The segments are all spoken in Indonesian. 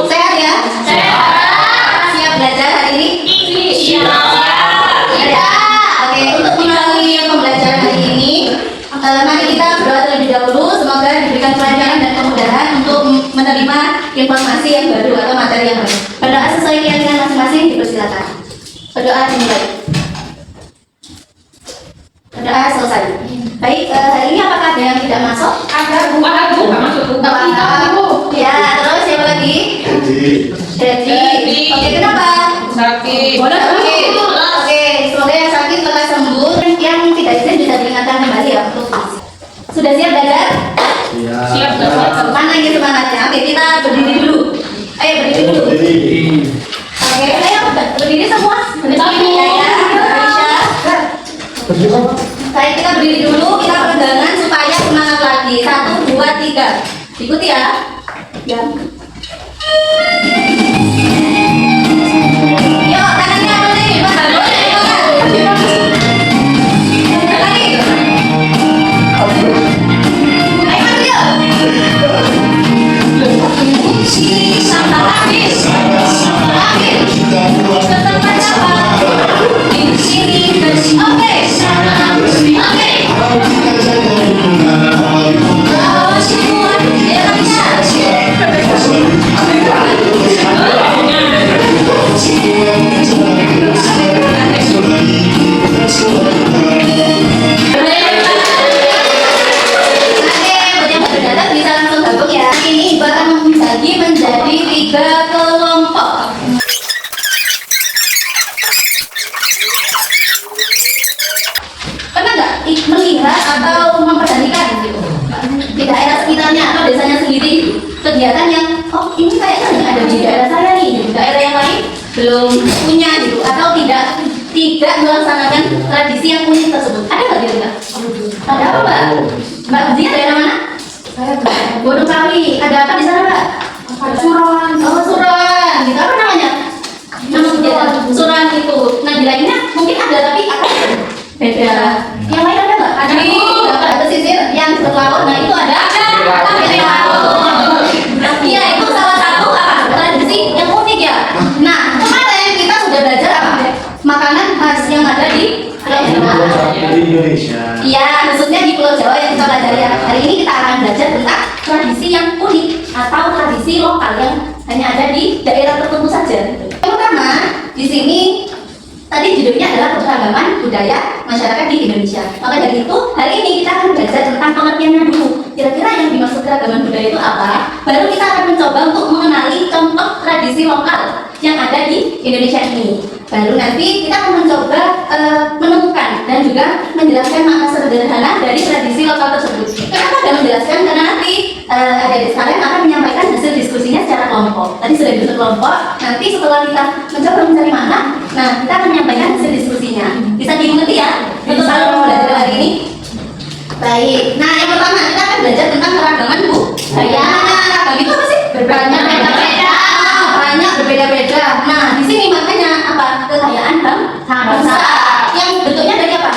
Sehat ya? Siap belajar hari ini? Ya. Oke, untuk melalui pembelajaran hari ini, mari kita berdoa terlebih dahulu. Semoga diberikan kelancaran dan kemudahan untuk menerima informasi yang baru atau materi yang baru. Berdoa sesuai keyakinan masing-masing, dipersilakan. Berdoa dimulai. Berdoa selesai. Baik, hari ini apakah ada yang tidak masuk? Ada Bu, nggak masuk Bu. Ya, terus siapa lagi? Dedi. Oke, kenapa? Sakit. Oke, semoga yang sakit lekas sembuh. Yang tidak izin bisa diingatkan kembali ya untuk sudah siap belajar? Siap belajar. Mana ini semangatnya? Oke, kita berdiri dulu. Ayo berdiri dulu. Oke, ayo berdiri semua. Berdiri ya, Aisyah. Baik, kita berdiri dulu. Kita peregangan supaya semangat lagi. 1, 2, 3. Ikuti ya. Ya. Yuk, tangannya apa nih? Mas, lagi. Ayo, maju yuk. Sampai habis. Tetap apa? Di sini. Oke. Menjadi 3 kelompok. Pernah nggak melihat atau memperhatikan gitu di daerah sekitarnya atau desanya sendiri kegiatan yang ini kayaknya nggak ada di daerah saya nih, di daerah yang lain belum punya gitu atau tidak melaksanakan tradisi yang unik tersebut. Ada nggak kira-kira? Ada apa Mbak Zia, daerah mana? Saya Bonokawi. Ada apa di sana Mbak? Suruhan. Oh, Suruhan. Gitu apa namanya? Nama kegiatan Suruhan itu. Nah, di lainnya mungkin ada tapi akan beda. Yang lain ada nggak? Ada di pesisir yang berlaut. Nah, itu ada. Iya, itu salah satu tradisi yang unik ya. Nah, kemarin kita sudah belajar apa? Makanan khas yang ada di Pulau Jawa. Indonesia. Iya, khususnya di Pulau Jawa yang kita pelajari. Hari ini kita akan belajar tentang tradisi yang unik atau tradisi lokal yang hanya ada di daerah tertentu saja. Yang pertama, di sini tadi judulnya adalah keberagaman budaya masyarakat di Indonesia. Maka dari itu, hari ini kita akan belajar tentang pengertiannya dulu. Kira-kira yang dimaksud keragaman budaya itu apa? Baru kita akan mencoba untuk mengenali contoh tradisi lokal yang ada di Indonesia ini. Baru nanti kita akan mencoba menemukan dan juga menjelaskan makna sederhana dari tradisi lokal tersebut. Kenapa tidak menjelaskan? Karena nanti adik-adik sekalian akan menyampaikan hasil diskusinya secara kelompok. Tadi sudah disebut kelompok. Nanti setelah kita mencoba mencari makna, nah kita akan menyampaikan hasil diskusinya. Bisa dimengerti ya untuk alur pembelajaran hari ini? Baik. Nah, yang pertama kita akan belajar tentang keragaman budaya. Ragam itu apa sih? Banyak berbeda-beda. Banyak berbeda-beda. Nah, di sini makanya apa? Kekayaan bangsa. Yang bentuknya dari apa?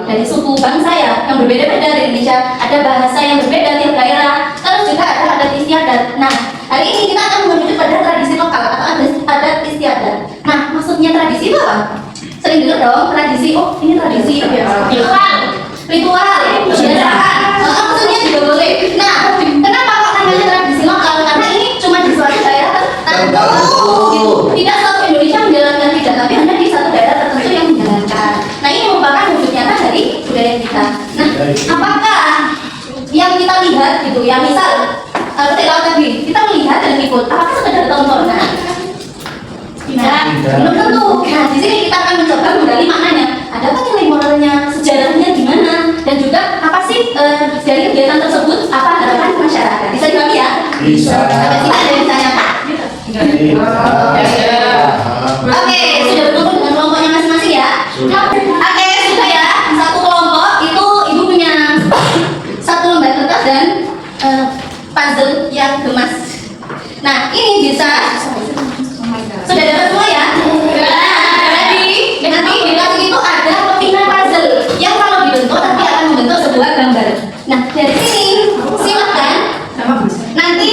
Dari suku bangsa ya, yang berbeda-beda di Indonesia. Ada bahasa yang berbeda tiap daerah. Terus juga ada adat istiadat. Nah, hari ini kita akan menuju pada tradisi lokal atau adat istiadat. Nah, maksudnya tradisi itu apa? Sering dengar dong tradisi. Oh, ini tradisi ya. Ritual, kebiasaan. Maksudnya juga boleh. Nah, kenapa kok namanya tradisi lokal? Karena ini cuma di suatu daerah tertentu. Gitu. Tidak satu Indonesia menjalankan, tidak, tapi hanya di satu daerah tertentu yang menjalankan. Nah, ini merupakan wujud nyata dari budaya kita. Nah, apakah yang kita lihat gitu ya, misal ketika tadi kita melihat dan ikut, apakah sekedar tontonan? Tidak, belum tentu. Nah, di sini kita akan mencoba menggali maknanya. Ada apa nilai moralnya, sejarahnya gimana, dan juga apa sih dari kegiatan tersebut, apa harapan masyarakat? Bisa dipahami ya? Bisa. Sampai sini ada yang ditanya Pak? Oke, sudah berkumpul dengan kelompoknya masing-masing ya? Oke, sudah ya. Satu kelompok itu ibu punya satu lembar kertas dan puzzle yang gemas. Nah, ini bisa sudah dapat semua ya? Jadi nanti di kelas itu ada pemilihan puzzle yang kalau dibentuk nanti akan membentuk sebuah gambar. Nah, dari sini silakan nanti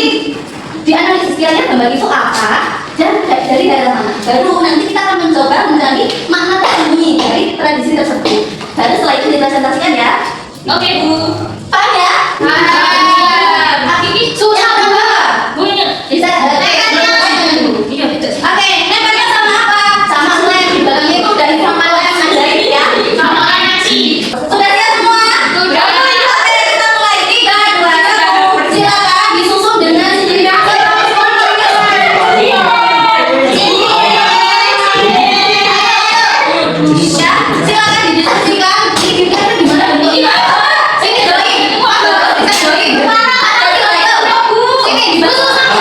di tradisinya gambar itu apa dan dari daerah mana. Baru nanti kita akan mencoba mencari makna tersembunyi dari tradisi tersebut. Baru setelah itu dipresentasikan ya. Oke, Bu. Paham ya? Paham. Hakiki susah enggak? Bu ini. Bisa. Iya, betul. Oke, lemparnya sama apa? Sama lem. Di belakangnya itu dari sama lem dari ya. Sama nasi. Sudah siap semua? Sudah. Oke, kita mulai. 3, 2, 1. Silakan disusun dengan sendiri. Ya, silakan didiskusikan. Ini gimana bentuknya? Sini join. Bisa join. Sini dibantu sama.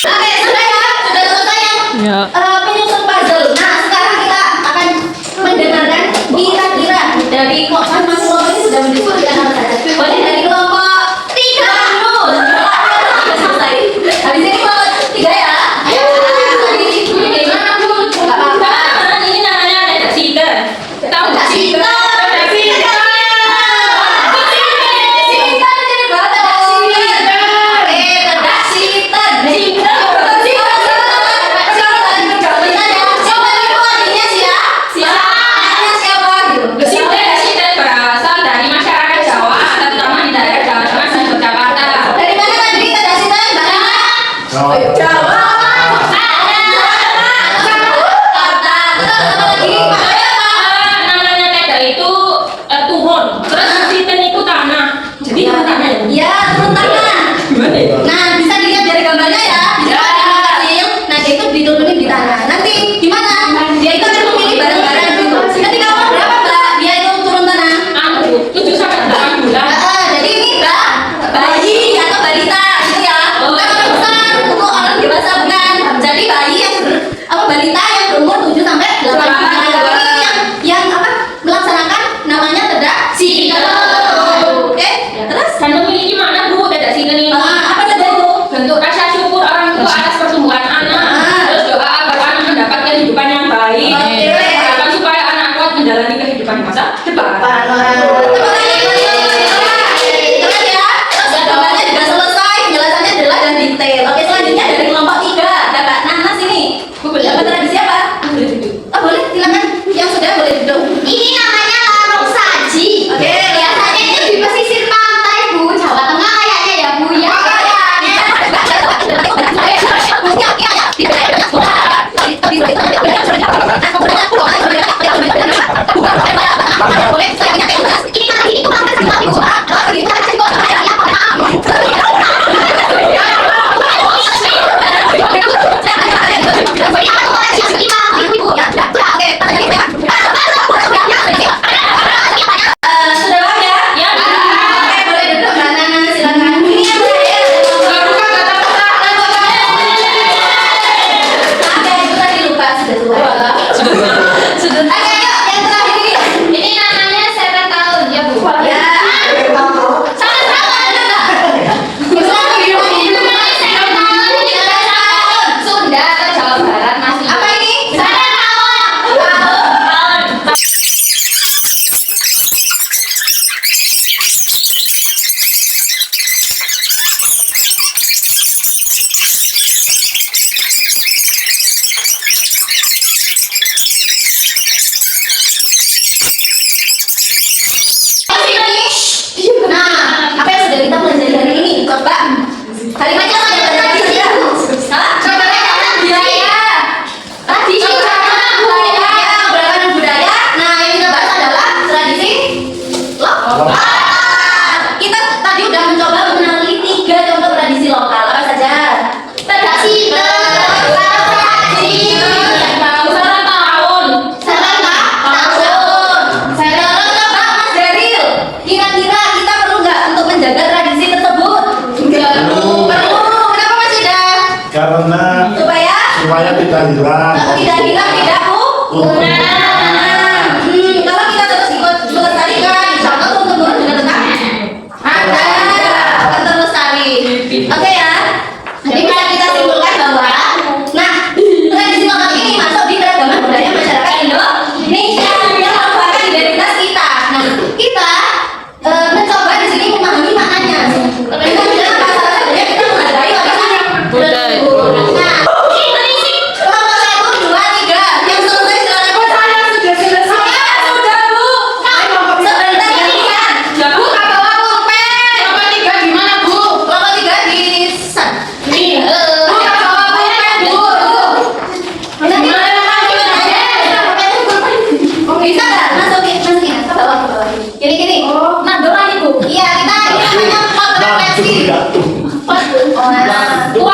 Oke, sudah ya? Sudah selesai ya? Ya. Penyusun puzzle. Nah, sekarang kita akan mendengarkan kira-kira dari kelompok Mas Lomo ini sudah mendiskusikan apa saja. Boleh dari kelompok 3 dulu. Selesai. Habis ini kelompok 3 ya. Ayo, tadi ini gimana Bu? Gak apa-apa. Ini namanya ada sita. Tahu Ada sita. Ada sita. Sita jadi bahasa sita. Ada sita. Sita. Sita berasal dari masyarakat Jawa, terutama di daerah Jawa Tengah dan Yogyakarta. Namanya tenda itu turun, terus sita itu tanah. Jadi itu tanah ya. Ya, turun tangan. Gimana ya? Nah, bisa dilihat dari gambarnya ya. Di sana ada anak kecil. Nah, dia itu diturunin di tanah. Nanti gimana? Dia itu akan memilih barang-barang gitu. Ketika umur berapa, Mbak? Dia itu turun tanah. Anu, 7 sampai 8 bulan. Jadi ini Mbak, bayi atau balita gitu ya. Bukan orang besar untuk orang dewasa bukan. Jadi bayi yang balita yang berumur 7 sampai 8 bulan. Ini yang melaksanakan namanya tradisi. Oke? Terus Dan memiliki makna Bu, tidak sih ini. apa saja itu? Bentuk rasa syukur orang tua atas pertumbuhan anak. Terus doa agar anak mendapatkan kehidupan yang baik. Oke. Harapan supaya anak kuat menjalani kehidupan masa depan. Keren ya. Terus gambarnya juga selesai, penjelasannya jelas dan detail. Oke, selanjutnya dari kelompok 3 ada Mbak Nanas ini. Dapat tradisi apa? Oh, boleh, silakan. Yang sudah boleh duduk. Ini namanya larung saji. Oke, Biasanya itu di pesisir pantai, Bu. Jawa Tengah kayaknya ya, Bu ya. Sudah paham ya? Ya. Oke, boleh duduk Mbak Nanas, silakan. Ini yang terakhir. Oke, itu tadi lupa sudah tua. Oke, yuk yang terakhir ini. Ini namanya 7 tahun ya, Bu. Ya. hilang. Tidak hilang, tidak punah. Kalau kita terus ikut melestarikan, insya Allah turun-temurun juga tetap ada, akan terus lestari. Oke ya. Jadi bisa kita simpulkan bahwa, nah, tradisi lokal ini masuk di keragaman budaya masyarakat Indonesia yang merupakan identitas kita. Nah, kita mencoba di sini memahami maknanya. Kita bilang bahasa sebenarnya kita menghargai warisan Budaya. Nah, kelompok 1, 2, 3 yang selesai silakan. Saya sudah selesai. Sudah Bu. Sebentar gantian. Bu, tak bawa pulpen. Kelompok 3 di mana, Bu? Kelompok 3 di Bu, tak bawa pulpen, Bu. Nanti bisa nggak masukin ke bawah ke bawah gini Nah, doa nih, Bu. iya kita ini namanya pot refleksi Nah, itu pot